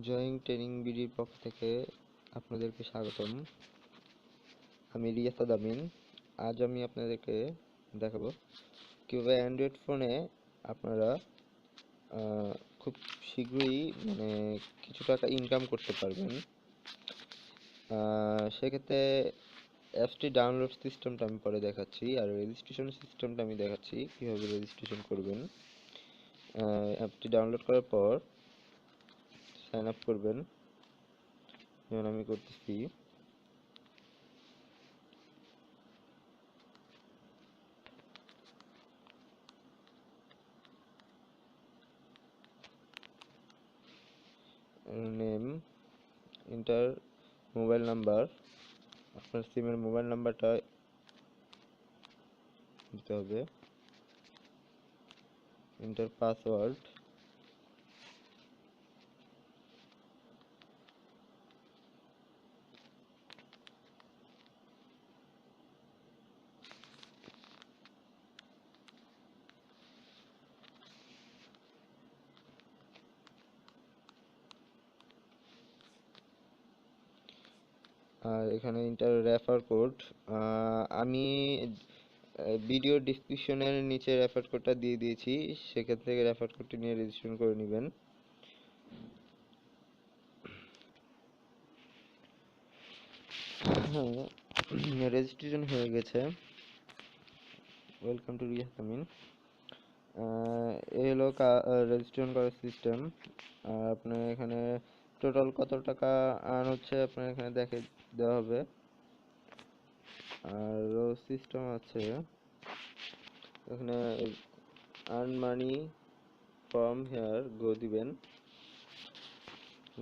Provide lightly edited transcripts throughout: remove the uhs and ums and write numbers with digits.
জয়িং training বিডির পক্ষ থেকে আপনাদেরকে স্বাগতম। আমি রিয়াসাদ আমিন। আজ আমি আপনাদেরকে দেখাবো কীভাবে অ্যান্ড্রয়েড ফোনে আপনারা খুব শীঘ্রই কিছু টাকা ইনকাম করতে পারবেন। সেক্ষেত্রে অ্যাপসটি ডাউনলোড সিস্টেমটা আমি পরে দেখাচ্ছি, আর রেজিস্ট্রেশন সিস্টেমটা আমি দেখাচ্ছি কীভাবে রেজিস্ট্রেশন করবেন। অ্যাপটি ডাউনলোড করার পর সাইন আপ করবেন, যেমন আমি করতেছি। নেম, ইন্টার মোবাইল নাম্বার, আপনার সিমের মোবাইল নাম্বারটা দিতে হবে, ইন্টার পাসওয়ার্ড, আর এখানে ইন্টার রেফার কোড। আমি ভিডিও ডিসক্রিপশনের নিচে রেফার কোডটা দিয়ে দিয়েছি, সেখান থেকে রেফার কোডটি নিয়ে রেজিস্ট্রেশন করে নেবেন। হ্যাঁ, রেজিস্ট্রেশন হয়ে গেছে। ওয়েলকাম টু রিয়াসাদ আমিন। এই হলো রেজিস্ট্রেশন করার সিস্টেম। আর আপনার এখানে টোটাল কত টাকা আর্ন হচ্ছে আপনার এখানে দেখে দেওয়া হবে। আর সিস্টেম আছে এখানে, আর্ন মানি ফ্রম হেয়ার গো দিবেন।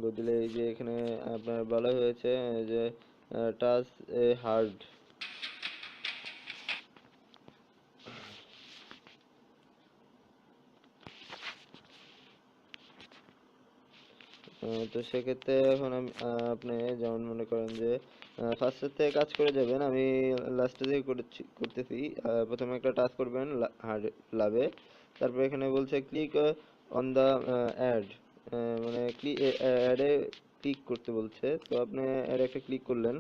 গো দিলে এই যে এখানে আপনার বলা হয়েছে যে টাচ এ হার্ড, তো সেক্ষেত্রে এখন আপনি যেমন মনে করেন যে ফার্স্টের থেকে কাজ করে যাবেন, আমি লাস্টে থেকে করতেছি। প্রথমে একটা টাচ করবেন লাভে, তারপর এখানে বলছে ক্লিক অন দ্য অ্যাড, মানে অ্যাডে ক্লিক করতে বলছে। তো আপনি অ্যাডে একটা ক্লিক করলেন,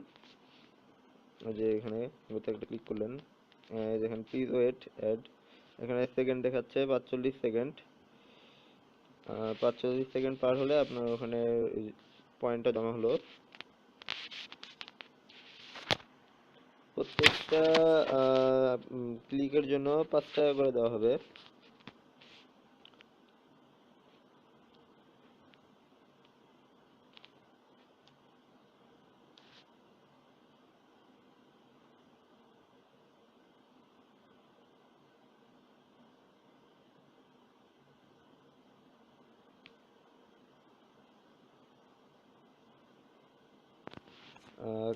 ওই যে এখানে একটা ক্লিক করলেন, যেখানে প্লিজ ওয়েট অ্যাড, এখানে সেকেন্ড দেখাচ্ছে 45 সেকেন্ড। 45 সেকেন্ড পার হলে আপনার ওখানে পয়েন্টটা জমা হলো। প্রত্যেকটা ক্লিকের জন্য 5 টাকা করে দেওয়া হবে।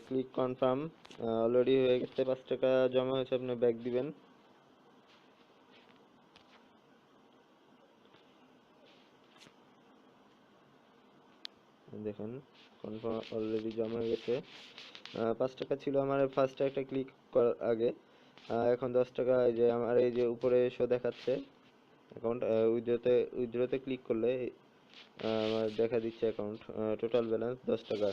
ক্লিক কনফার্ম, অলরেডি হয়ে গেছে, 5 টাকা জমা হয়েছে, আপনি ব্যাক দিবেন। দেখেন কনফার্ম অলরেডি জমা হয়ে গেছে। 5 টাকা ছিল আমার ফার্স্ট একটা ক্লিক করার আগে। এখন 10 টাকা এই যে আমার এই যে উপরে শো দেখাচ্ছে অ্যাকাউন্ট। উইথড্রোতে ক্লিক করলে আমার দেখা দিচ্ছে অ্যাকাউন্ট টোটাল ব্যালেন্স 10 টাকা।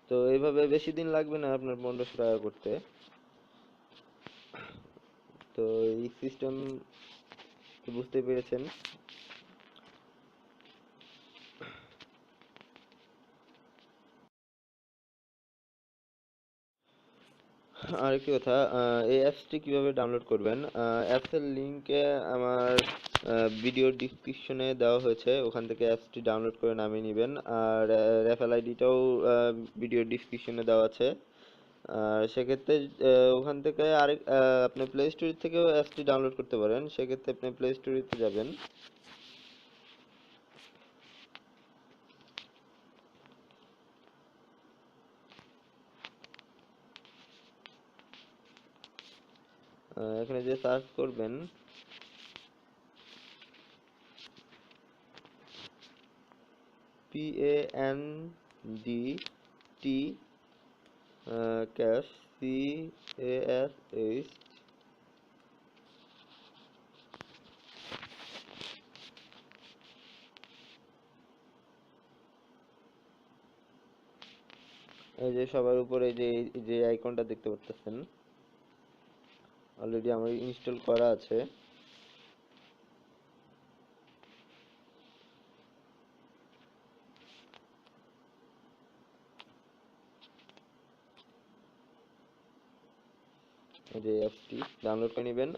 তো এইভাবে বেশি দিন লাগবে না আপনার 1500 টাকা করতে। তো এই সিস্টেম বুঝতে পেরেছেন। আরেকটি কথা, এই অ্যাপসটি কিভাবে ডাউনলোড করবেন, অ্যাপসের লিঙ্কে আমার ভিডিও ডিসক্রিপশনে দেওয়া হয়েছে, ওখান থেকে অ্যাপসটি ডাউনলোড করে নামিয়ে নেবেন। আর রেফারেল আইডিটাও ভিডিও ডিসক্রিপশনে দেওয়া আছে। আর সেক্ষেত্রে ওখান থেকে আরেক আপনি প্লে স্টোর থেকেও অ্যাপসটি ডাউনলোড করতে পারেন। সেক্ষেত্রে আপনি প্লে স্টোরেতে যাবেন, এখানে যে সার্চ করবেন PANDT ক্যাশ, CASH, এই যে সবার উপরে যে আইকনটা দেখতে পাচ্ছেন, অলরেডি আমার ইনস্টল করা আছে। এই যে অ্যাপটি ডাউনলোড করে নেবেন।